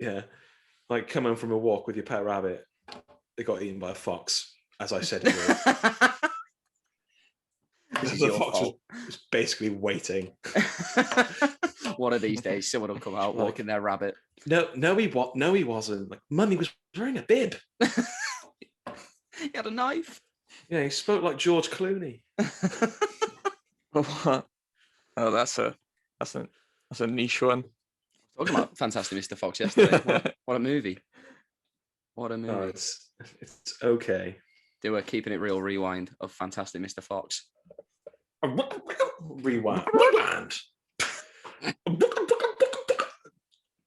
Yeah, like come home from a walk with your pet rabbit. It got eaten by a fox, as I said it would. This is The your fox fault. was basically waiting. One of these days, someone will come out walking their rabbit. No, he wasn't. Like, Mummy was wearing a bib. He had a knife. Yeah, he spoke like George Clooney. Oh, that's a niche one. Talking about Fantastic Mr. Fox yesterday. What a movie! What a movie! Oh, it's okay. Do a Keeping It Real rewind of Fantastic Mr. Fox. Rewind.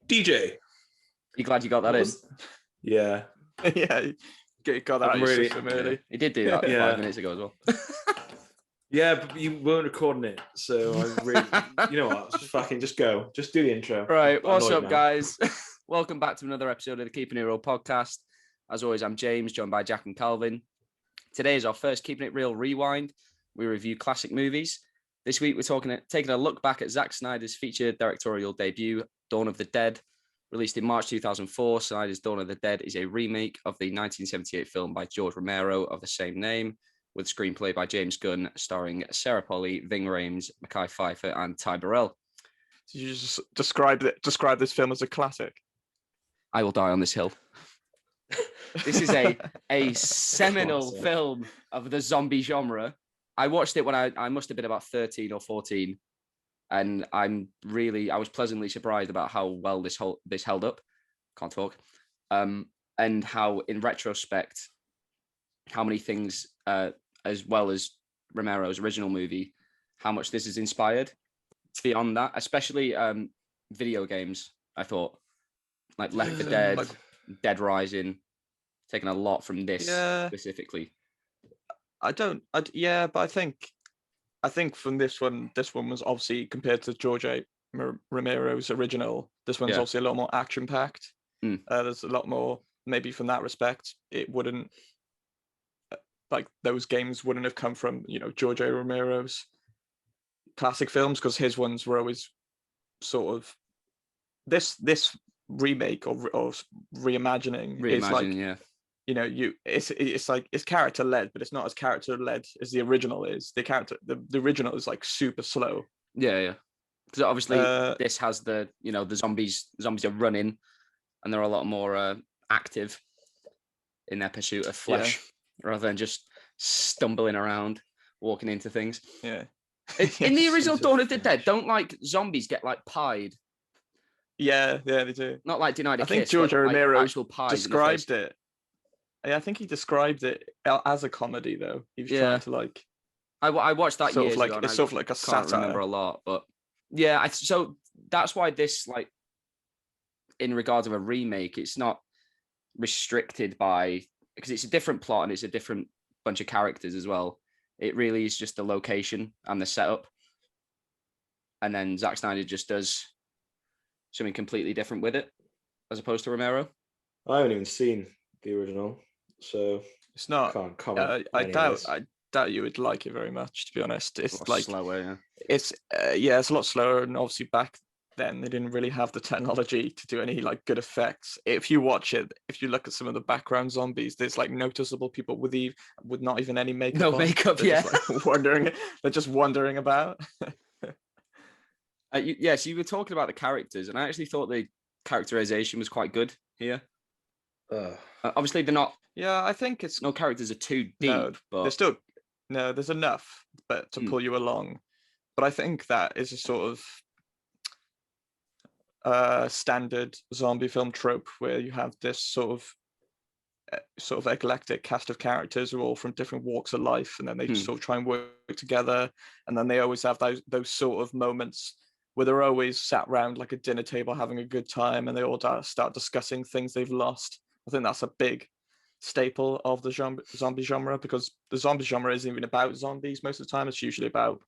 DJ. You glad you got that in? Yeah. Yeah, you got that out your system early. Yeah. He did do that 5 minutes ago as well. Yeah, but you weren't recording it, so I really, you know what? Just go. Just do the intro. Right, what's up, guys? Welcome back to another episode of the Keeping It Real podcast. As always, I'm James, joined by Jack and Calvin. Today is our first Keeping It Real rewind. We review classic movies. This week, we're taking a look back at Zack Snyder's feature directorial debut, Dawn of the Dead. Released in March 2004, Snyder's Dawn of the Dead is a remake of the 1978 film by George Romero of the same name, with screenplay by James Gunn, starring Sarah Polley, Ving Rhames, Mekhi Phifer, and Ty Burrell. Did you just describe this film as a classic? I will die on this hill. This is a seminal film of the zombie genre. I watched it when I must have been about 13 or 14. And I was pleasantly surprised about how well this held up. Can't talk. And how, in retrospect, how many things, as well as Romero's original movie, how much this is inspired. Beyond that, especially video games, I thought, like Left 4 Dead, Dead Rising, taking a lot from this specifically. But I think from this one was obviously, compared to George Romero's original, this one's obviously a lot more action-packed. There's a lot more, maybe from that respect, it wouldn't, like those games wouldn't have come from, George Romero's classic films, because his ones were always sort of, this remake or reimagining is like, it's like it's character led, but it's not as character led as the original is. The original is like super slow. Yeah. Because obviously this has the zombies are running, and they're a lot more active in their pursuit of flesh rather than just stumbling around, walking into things. Yeah. In the original Dawn of the Dead, don't like zombies get like pied? Yeah, they do. Not like denied a kiss. I think George Romero described it. Yeah, I think he described it as a comedy, though. He was trying to like. I watched that years ago. It's sort of like a satire. Can't remember a lot, but yeah. So that's why this, like, in regards of a remake, it's not restricted by, because it's a different plot and it's a different bunch of characters as well. It really is just the location and the setup, and then Zack Snyder just does something completely different with it, as opposed to Romero. I haven't even seen the original, so it's not. Can't comment. I doubt you would like it very much, to be honest. It's like slower. Yeah. It's it's a lot slower, and obviously back then they didn't really have the technology to do any like good effects. If you watch it, if you look at some of the background zombies, there's like noticeable people with not even any makeup. No makeup, they're just wandering about. So you were talking about the characters, and I actually thought the characterization was quite good here. Obviously, they're not. Yeah, I think no characters are too deep, but there's still there's enough, but to pull you along. But I think that is a sort of standard zombie film trope where you have this sort of eclectic cast of characters who are all from different walks of life, and then they just sort of try and work together, and then they always have those sort of moments where they're always sat around like a dinner table having a good time, and they all start discussing things they've lost. I think that's a big staple of the zombie genre, because the zombie genre isn't even about zombies most of the time. It's usually about,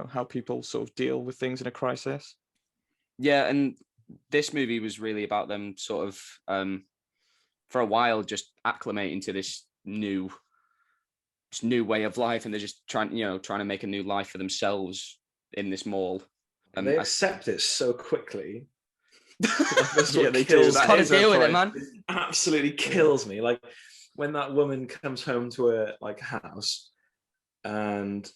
how people sort of deal with things in a crisis. Yeah, and this movie was really about them sort of, for a while, just acclimating to this new way of life, and they're just trying to make a new life for themselves in this mall. And they accept it so quickly. That's Yeah, what they do. kills That Gotta is a deal with it, point. man. absolutely kills me. Like when that woman comes home to her like house, and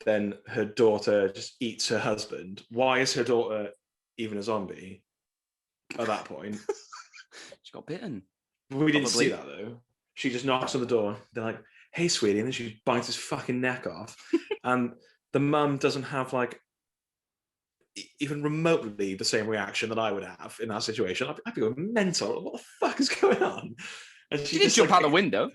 then her daughter just eats her husband. Why is her daughter even a zombie at that point? She got bitten. We didn't see Probably. that though. She just knocks on the door. They're like, "Hey, sweetie," and then she bites his fucking neck off. And the mum doesn't have like even remotely the same reaction that I would have in that situation. I'd be going mental. What the fuck is going on? And She didn't jump out the window.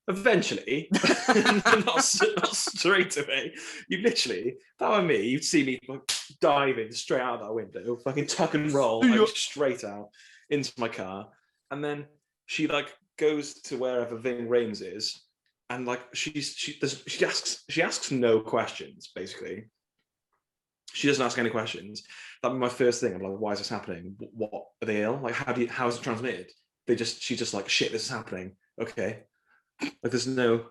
Eventually, not straight away. You literally, if that were me, you'd see me like, diving straight out of that window, fucking tuck and roll, like, straight out into my car. And then she like goes to wherever Ving Rhames is, and like she asks no questions. Basically, she doesn't ask any questions. That'd be my first thing. I'm like, why is this happening? What are they ill? Like, how is it transmitted? She's just like, shit, this is happening. Okay. Like there's no,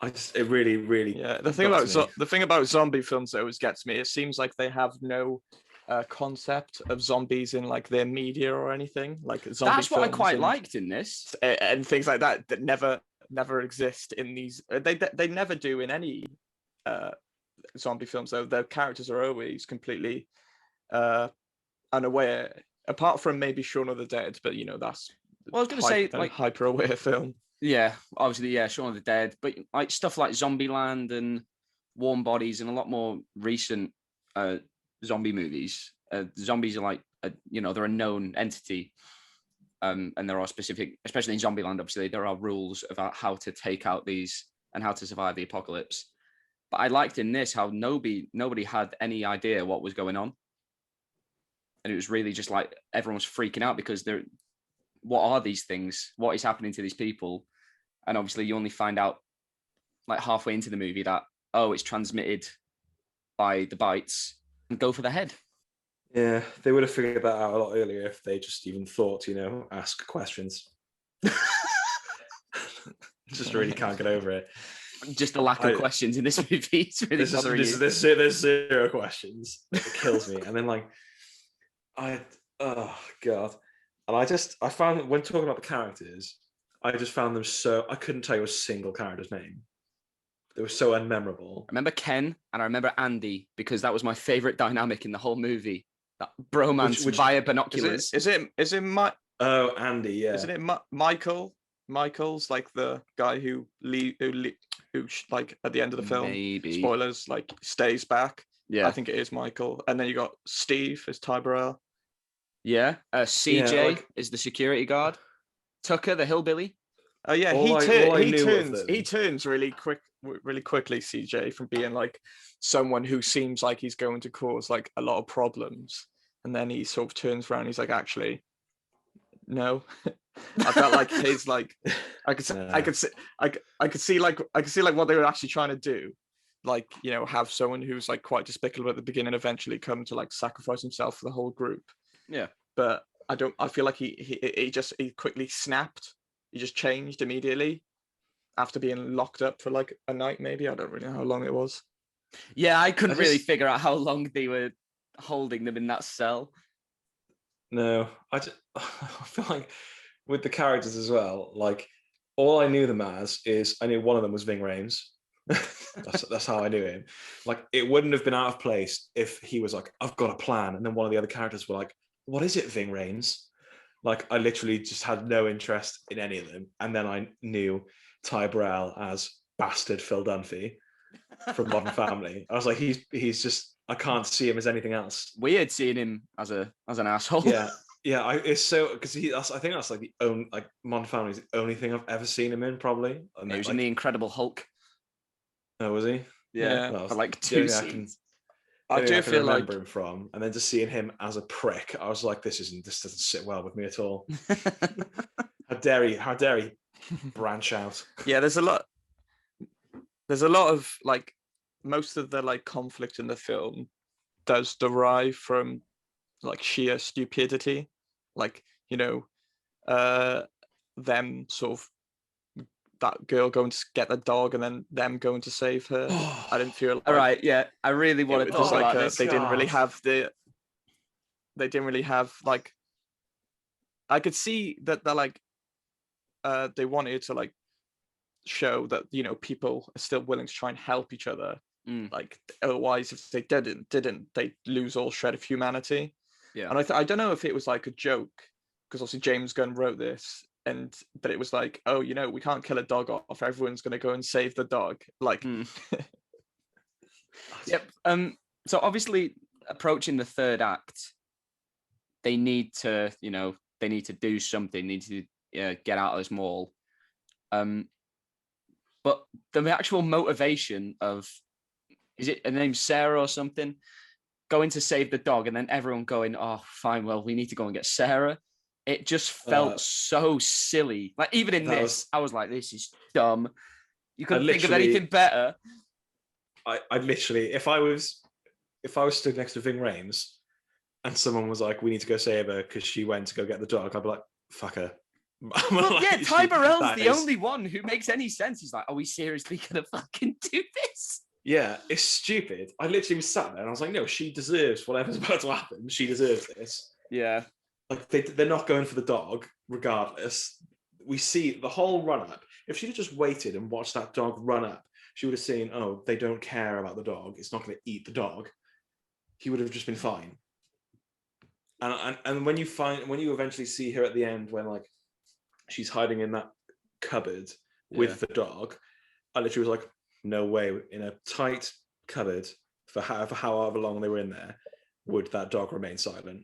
it really. Yeah, the thing about zombie films that always gets me, it seems like they have no concept of zombies in like their media or anything. Like zombie That's what I films quite liked in this. and things like that never exist in these. They never do in any zombie films. Though their characters are always completely unaware, apart from maybe Shaun of the Dead. But that's Well, I was going to say, like, hyper aware film. Yeah, obviously, yeah, Shaun of the Dead, but like stuff like Zombieland and Warm Bodies and a lot more recent zombie movies. Zombies are like, they're a known entity, and there are specific, especially in Zombieland, obviously, there are rules about how to take out these and how to survive the apocalypse. But I liked in this how nobody had any idea what was going on, and it was really just like everyone was freaking out because what are these things? What is happening to these people? And obviously you only find out like halfway into the movie that, it's transmitted by the bites, and go for the head. Yeah, they would have figured that out a lot earlier if they just even thought, ask questions. Just really can't get over it. Just the lack of questions in this movie. It's really bothering you. There's zero questions. It kills me. And then oh God. And I found when talking about the characters, I just found them I couldn't tell you a single character's name. They were so unmemorable. I remember Ken and I remember Andy because that was my favorite dynamic in the whole movie. That bromance via binoculars. Is it Mike? Oh, Andy, yeah. Isn't it Michael? Michael's like the guy who like at the end of the film, maybe spoilers, like stays back. Yeah, I think it is Michael. And then you got Steve as Ty Burrell. Yeah, CJ is the security guard. Tucker, the hillbilly. Oh yeah, he turns really quickly. CJ from being like someone who seems like he's going to cause like a lot of problems, and then he sort of turns around. He's like, actually, no. I felt like his like I could see like what they were actually trying to do, like have someone who's like quite despicable at the beginning, eventually come to like sacrifice himself for the whole group. Yeah, but I feel like he quickly snapped. He just changed immediately after being locked up for like a night, maybe. I don't really know how long it was. Yeah, I couldn't really figure out how long they were holding them in that cell. No, I feel like with the characters as well, like all I knew them as is I knew one of them was Ving Rhames. that's how I knew him. Like it wouldn't have been out of place if he was like, I've got a plan, and then one of the other characters were like, what is it, Ving Rhames? Like I literally just had no interest in any of them, and then I knew Ty Burrell as bastard Phil Dunphy from Modern Family. I was like, he's just, I can't see him as anything else. Weird seeing him as an asshole. Yeah. It's so because I think that's like the only like Modern Family is the only thing I've ever seen him in, probably. And he was in the Incredible Hulk. Oh, was he? Yeah, for like 2 scenes. I do feel like him from, and then just seeing him as a prick, I was like, this doesn't sit well with me at all. How dare he branch out? Yeah, there's a lot of like most of the like conflict in the film does derive from like sheer stupidity, like them sort of that girl going to get the dog and then them going to save her. I didn't feel like, all right, yeah, I really wanted to talk about this. They didn't really have the they didn't really have like. I could see that they're like, they wanted to like show that people are still willing to try and help each other. Like otherwise, if they didn't, they lose all shred of humanity. Yeah. And I don't know if it was like a joke, because obviously James Gunn wrote this, but it was like, oh, we can't kill a dog off. Everyone's gonna go and save the dog. Like, yep. So obviously, approaching the third act, they need to, do something. Need to get out of this mall. But the actual motivation of, is it her name's Sarah or something, going to save the dog, and then everyone going, oh, fine, well, we need to go and get Sarah. It just felt so silly. Like, even in this, I was like, this is dumb. You couldn't think of anything better. I literally, if I was stood next to Ving Rhames and someone was like, we need to go save her because she went to go get the dog, I'd be like, fuck her. Well, yeah, Ty Burrell's the only one who makes any sense. He's like, are we seriously gonna fucking do this? Yeah, it's stupid. I literally was sat there and I was like, no, she deserves whatever's about to happen. She deserves this. Yeah. Like, they're not going for the dog regardless. We see the whole run up. If she'd have just waited and watched that dog run up, she would have seen, oh, they don't care about the dog. It's not going to eat the dog. He would have just been fine. And when you eventually see her at the end, when like she's hiding in that cupboard with the dog, I literally was like, no way, in a tight cupboard for however long they were in there, would that dog remain silent?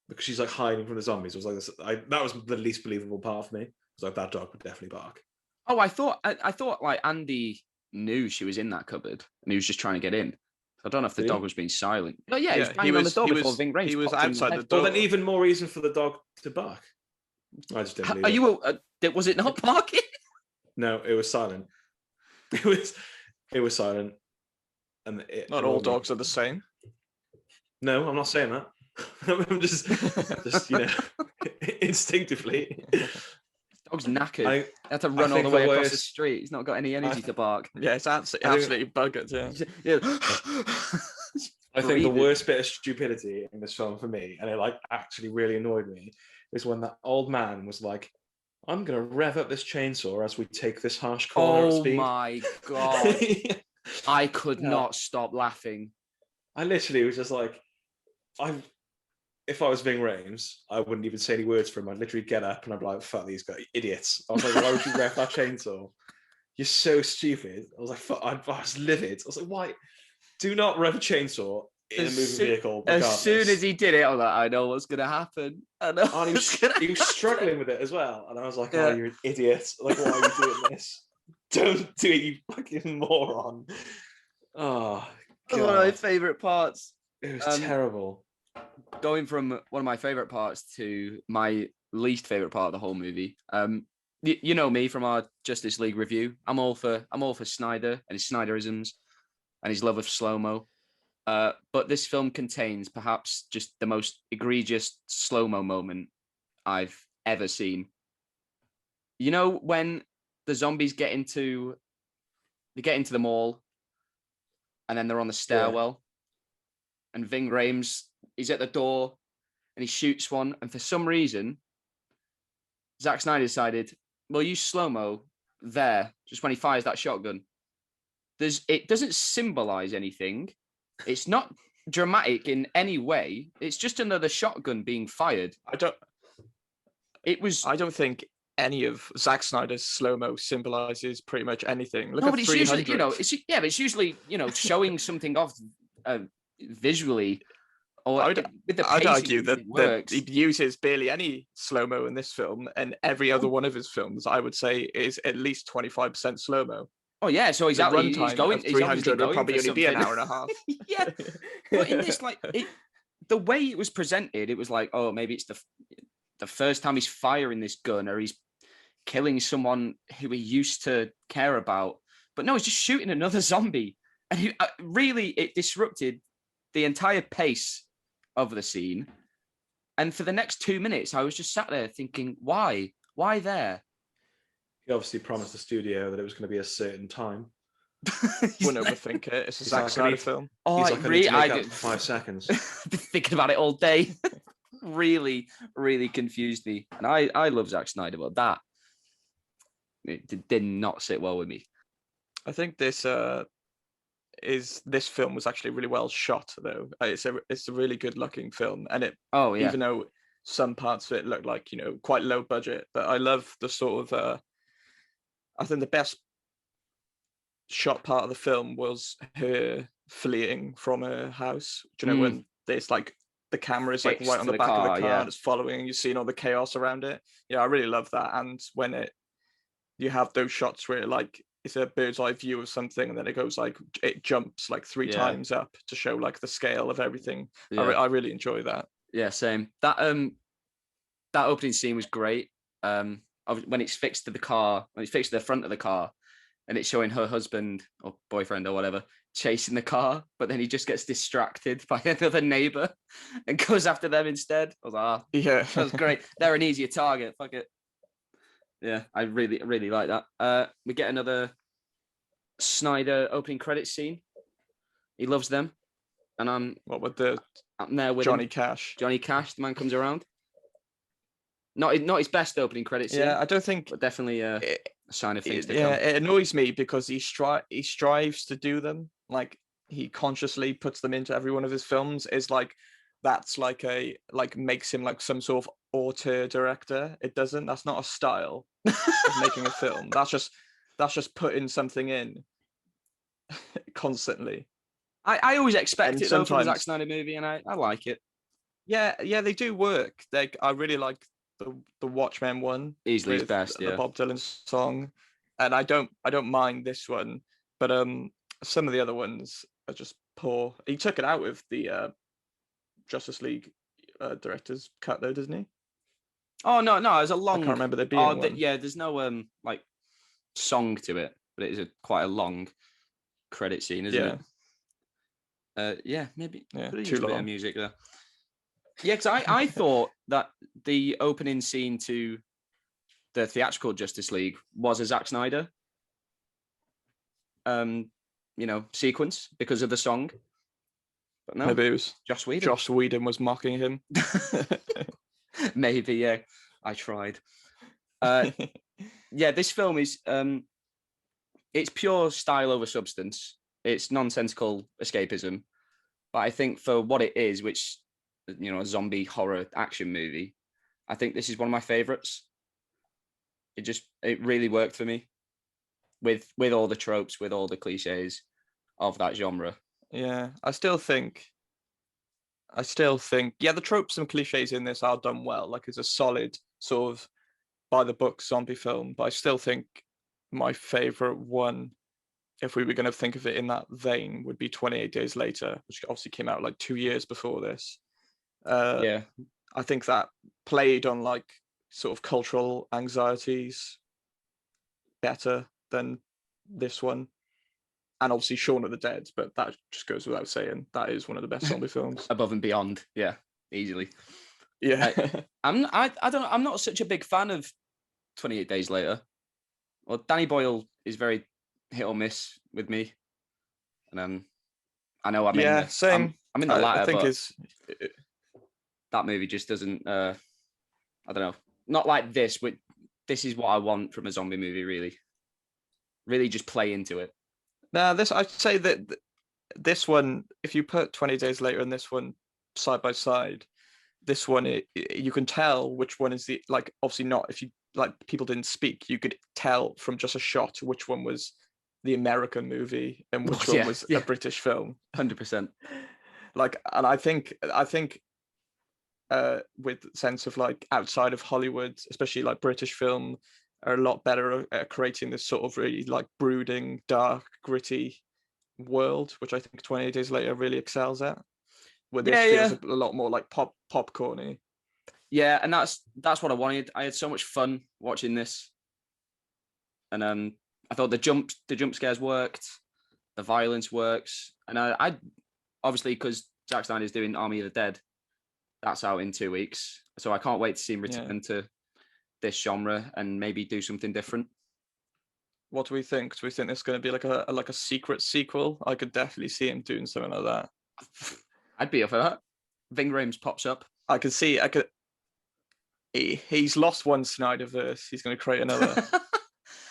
Because she's like hiding from the zombies. It was like this. That was the least believable part for me. It was like, that dog would definitely bark. Oh, I thought like Andy knew she was in that cupboard and he was just trying to get in. I don't know if the dog was being silent. Oh yeah, he was banging on the door before Ving Rhames. He was outside the door. Well, then even more reason for the dog to bark. I just didn't believe it. Was it not barking? No, it was silent. It was silent. And not all dogs are the same. No, I'm not saying that. I'm just instinctively. Dog's knackered. I had to run all the way across the street. He's not got any energy to bark. Yeah, it's absolutely buggered. Yeah. I think the worst bit of stupidity in this film for me, and it like actually really annoyed me, is when that old man was like, I'm gonna rev up this chainsaw as we take this harsh corner at speed. Oh my god. I could not stop laughing. I literally was just like, if I was Ving Rhames, I wouldn't even say any words for him. I'd literally get up and I'd be like, fuck these guys, idiots. I was like, why would you rev that chainsaw? You're so stupid. I was like, fuck, I was livid. I was like, why? Do not rev a chainsaw in a moving vehicle. Regardless. As soon as he did it, I was like, I know what's going to happen. I know. And he was struggling with it as well. And I was like, oh, you're an idiot. Like, why are you doing this? Don't do it, you fucking moron. Oh, God. One of my favourite parts. It was terrible. Going from one of my favorite parts to my least favorite part of the whole movie. You know me from our Justice League review. I'm all for Snyder and his Snyderisms and his love of slow-mo. But this film contains perhaps just the most egregious slow-mo moment I've ever seen. You know when the zombies get into the mall and then they're on the stairwell and Ving Rhames, he's at the door and he shoots one, and for some reason Zack Snyder decided, well, use slow-mo there just when he fires that shotgun. It doesn't symbolize anything. It's not dramatic in any way. It's just another shotgun being fired. I don't think any of Zack Snyder's slow-mo symbolizes pretty much anything. Look at but it's usually, but it's usually, showing something off visually. Or I'd argue that he uses barely any slow-mo in this film, and every other one of his films, I would say, is at least 25% slow-mo. Oh yeah, so he's going. 300 would probably only be an hour and a half. Yeah, but in this, the way it was presented, it was like, oh, maybe it's the first time he's firing this gun, or he's killing someone who he used to care about. But no, he's just shooting another zombie, and it disrupted the entire pace of the scene. And for the next 2 minutes, I was just sat there thinking, why there? He obviously promised the studio that it was going to be a certain time. Wouldn't overthink it. It's a He's Zack like, I Snyder need- film. Oh, He's it like, I need to I make up did for 5 seconds. been thinking about it all day. Really, really confused me. And I love Zack Snyder, but that it did not sit well with me. I think this film was actually really well shot though. It's a really good looking film, and it Oh yeah, even though some parts of it look like quite low budget, but I love the sort of I think the best shot part of the film was her fleeing from her house. Do you know when there's like the camera is like Fixed right on to the the back of the car, car yeah. and it's following, and you're seeing all the chaos around it. Yeah, I really love that. And when you have those shots where like it's a bird's eye view of something, and then it jumps like 3 Yeah. times up to show like the scale of everything. Yeah. I really enjoy that. Yeah, same. That opening scene was great. When it's fixed to the car, when it's fixed to the front of the car, and it's showing her husband or boyfriend or whatever chasing the car, but then he just gets distracted by another neighbor and goes after them instead. I was like, yeah, that was great. They're an easier target. Fuck it. Yeah, I really, really like that. We get another Snyder opening credits scene. He loves them, and I'm what with I'm there with Johnny him. Cash? Johnny Cash, the man comes around. Not his best opening credits scene. Yeah, I don't think, but definitely a sign of things to yeah, come. it annoys me because he strives to do them. Like he consciously puts them into every one of his films. Is like that's like makes him like some sort of auteur director. It doesn't. That's not a style of making a film. That's just putting something in constantly. I always expect And it though from a Zack sometimes, Snyder movie, and I like it. yeah, they do work. I really like the Watchmen one Easily his with best, the yeah. Bob Dylan song, and I don't mind this one, but some of the other ones are just poor. He took it out with the Justice League director's cut though, doesn't he? Oh no, it was a long. I can't remember there being one. Yeah, there's no like song to it, but it is quite a long credit scene, isn't it? Yeah, maybe. Yeah, Could have too used a bit long. of music there. Yeah, because I thought that the opening scene to the theatrical Justice League was a Zack Snyder sequence because of the song. But no, Maybe it was Joss Whedon. Joss Whedon was mocking him. Maybe, yeah. I tried. Yeah, this film is it's pure style over substance. It's nonsensical escapism. But I think for what it is, which a zombie horror action movie, I think this is one of my favorites. It really worked for me with all the tropes, with all the cliches of that genre. Yeah, I still think, yeah, the tropes and cliches in this are done well. Like it's a solid sort of by the book zombie film, but I still think my favorite one, if we were going to think of it in that vein, would be 28 Days Later, which obviously came out like 2 years before this. Yeah, I think that played on like sort of cultural anxieties better than this one. And obviously Shaun of the Dead, but that just goes without saying. That is one of the best zombie films. above and beyond. Yeah, easily. Yeah. I'm not such a big fan of 28 Days Later. Well, Danny Boyle is very hit or miss with me, and I know same. I'm in the latter, I think but that movie just doesn't. I don't know. Not like this, but this is what I want from a zombie movie. Really, just play into it. Now, I'd say that this one, if you put 20 Days Later and this one side by side, this one, you can tell which one is the, like, obviously not, if you, like, people didn't speak, you could tell from just a shot which one was the American movie and which one was a British film. 100%. Like, and I think with sense of like outside of Hollywood, especially like British film, are a lot better at creating this sort of really like brooding, dark, gritty world, which I think 28 Days Later really excels at. Where this feels a lot more like popcorny. Yeah, and that's what I wanted. I had so much fun watching this, and I thought the jump scares worked, the violence works, and I obviously because Zack Snyder is doing Army of the Dead, that's out in 2 weeks, so I can't wait to see him return to this genre and maybe do something different. what do we think? Do we think it's going to be like a secret sequel? I could definitely see him doing something like that. I'd be up for that. Ving Rhames pops up. I could see. He's lost one Snyderverse. He's going to create another.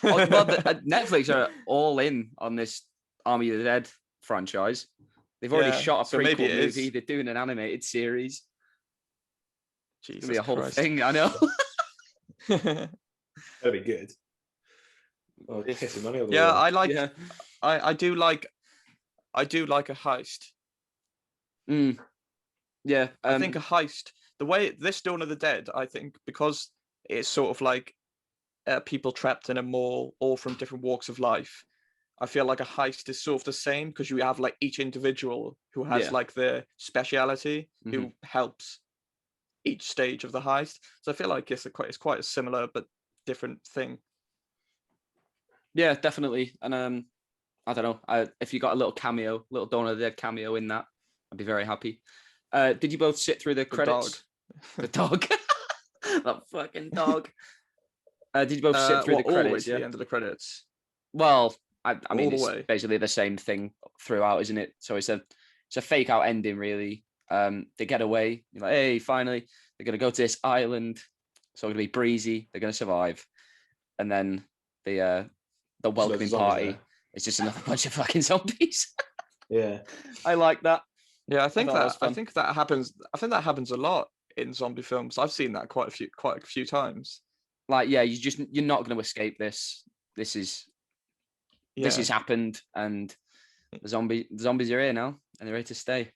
Well, Netflix are all in on this Army of the Dead franchise. They've already shot a prequel movie. They're doing an animated series. Jesus, it's gonna be a whole Christ. thing. I know. That'd be good. Oh, pissing money over yeah, the wall. I like. Yeah. I do like a heist. Yeah, I think a heist. The way this Dawn of the Dead, I think, because it's sort of like people trapped in a mall, all from different walks of life. I feel like a heist is sort of the same because you have like each individual who has like their speciality who helps each stage of the heist. So I feel like it's quite a similar but different thing. Yeah, definitely. And I don't know. If you got a little Dawn of the Dead cameo in that, I'd be very happy. Did you both sit through the credits? The dog. That fucking dog. Did you both sit through the credits? All the way to the end of the credits. Well, I mean, it's basically the same thing throughout, isn't it? So it's a fake out ending, really. They get away. You're like, hey, finally, they're gonna go to this island. It's all gonna be breezy. They're gonna survive, and then the welcoming party is just another bunch of fucking zombies. Yeah, I like that. Yeah, I think that happens. I think that happens a lot in zombie films. I've seen that quite a few times. Like, yeah, you're not going to escape this. This has happened, and the zombies are here now, and they're ready to stay.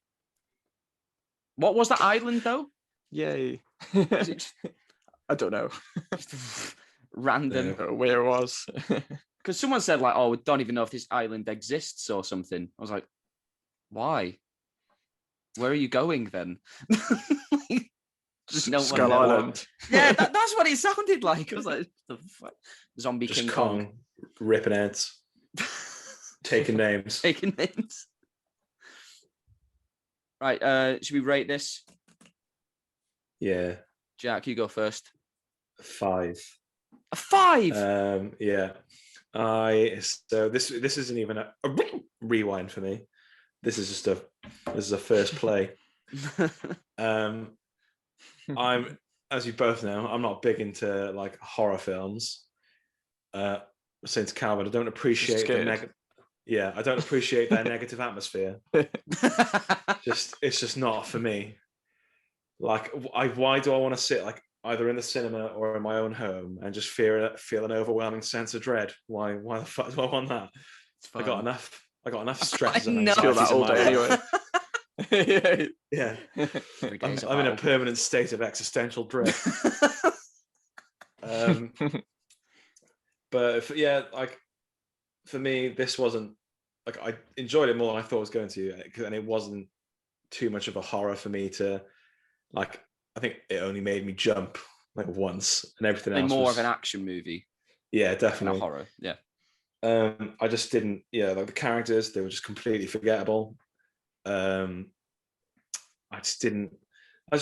What was that island though? Yay! I don't know. Random. Where it was. Because someone said like, "Oh, we don't even know if this island exists or something." I was like, "Why? Where are you going then?" Just Skull Island. Yeah, that's what it sounded like. I was like, "The fuck? Zombie just King Kong ripping heads, taking names, taking names." Right, should we rate this? Yeah, Jack, you go first. 5. A 5. Yeah. So this isn't even a rewind for me. This is a first play. I'm, as you both know, I'm not big into like horror films. Since Calvin, I don't appreciate I don't appreciate their negative atmosphere. It's just not for me. Like, why do I want to sit like either in the cinema or in my own home and just feel an overwhelming sense of dread? Why the fuck do I want that? I got enough stress and anxieties in my life. Anyway. Yeah. I'm in a permanent state of existential dread. But for me, this wasn't like, I enjoyed it more than I thought it was going to, and it wasn't too much of a horror for me to like. I think it only made me jump like once, and everything else more was of an action movie. Yeah, definitely. Not horror. Yeah. I just didn't. Yeah, like the characters, they were just completely forgettable. I just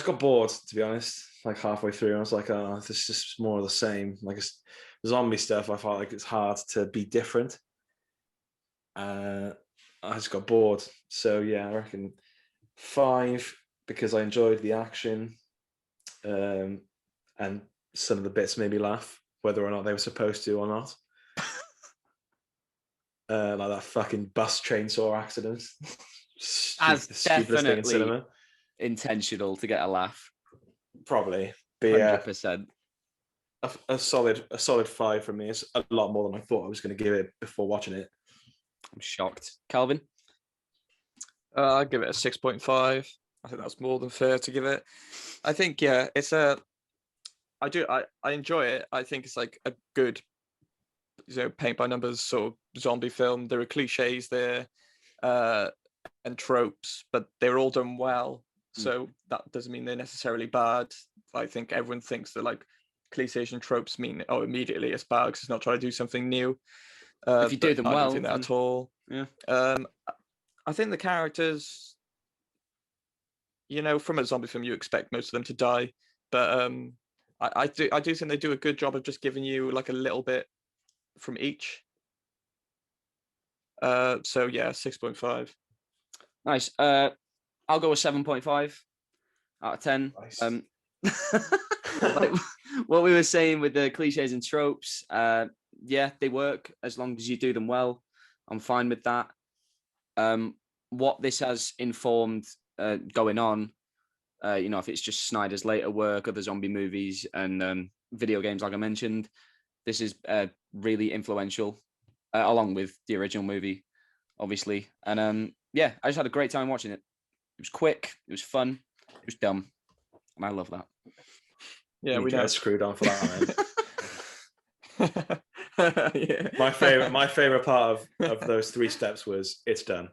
got bored, to be honest. Like halfway through, I was like, "Oh, this is just more of the same." Like it's zombie stuff. I felt like it's hard to be different. I just got bored. So yeah, I reckon 5 because I enjoyed the action, and some of the bits made me laugh, whether or not they were supposed to or not. Like that fucking bus chainsaw accident. As the stupidest thing in cinema. Intentional to get a laugh. Probably. But yeah, 100%. A solid 5 from me. It's a lot more than I thought I was going to give it before watching it. I'm shocked. Calvin? I'd give it a 6.5. I think that's more than fair to give it. I think, yeah, I enjoy it. I think it's like a good, paint by numbers sort of zombie film. There are cliches there and tropes, but they're all done well. So that doesn't mean they're necessarily bad. I think everyone thinks that like cliches and tropes mean, immediately it's bad because it's not trying to do something new. If you do them well, I don't think that at all. Yeah. I think the characters, from a zombie film, you expect most of them to die, but I do think they do a good job of just giving you like a little bit from each. So yeah, 6.5. Nice. I'll go with 7.5 out of 10. Nice. Like what we were saying with the cliches and tropes, yeah, they work as long as you do them well. I'm fine with that. What this has informed going on, if it's just Snyder's later work, other zombie movies, and video games, like I mentioned, this is really influential, along with the original movie, obviously. And yeah, I just had a great time watching it. It was quick, it was fun, it was dumb, and I love that. Yeah, we get know. screwed on for that. Yeah. My favorite part of those 3 steps was it's done.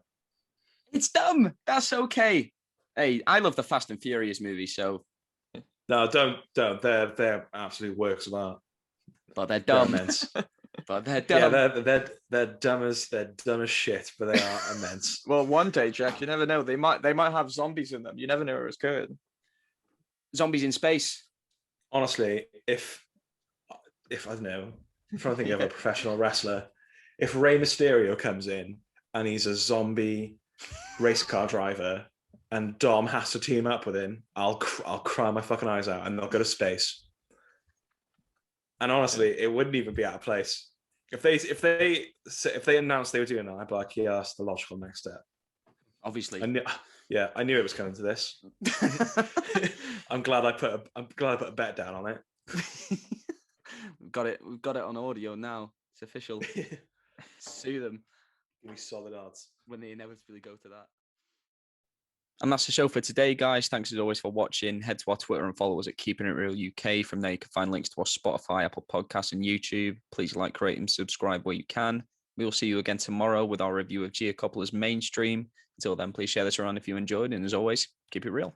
It's dumb. That's okay. Hey, I love the Fast and Furious movies, so No, don't. They're absolute works of art. but they're dumb. They're immense. But they're dumb. Yeah, they're dumb as shit, but they are immense. Well, one day, Jack, you never know. They might have zombies in them. You never know where it's going. Zombies in space. Honestly, if I don't know, I'm trying to think of a professional wrestler. If Rey Mysterio comes in and he's a zombie race car driver, and Dom has to team up with him, I'll cry my fucking eyes out, and they'll go to space. And honestly, it wouldn't even be out of place if they announced they were doing that. I'd be like, yeah, that's the logical next step. Obviously, I knew it was coming to this. I'm glad I put a bet down on it. We've got it on audio now. It's official. Sue them. Give me solid odds when they inevitably go to that. And that's the show for today, guys. Thanks as always for watching. Head to our Twitter and follow us at Keepin It Real UK. From there, you can find links to our Spotify, Apple Podcasts, and YouTube. Please like, rate, and subscribe where you can. We will see you again tomorrow with our review of Gia Coppola's Mainstream. Until then, please share this around if you enjoyed. And as always, keep it real.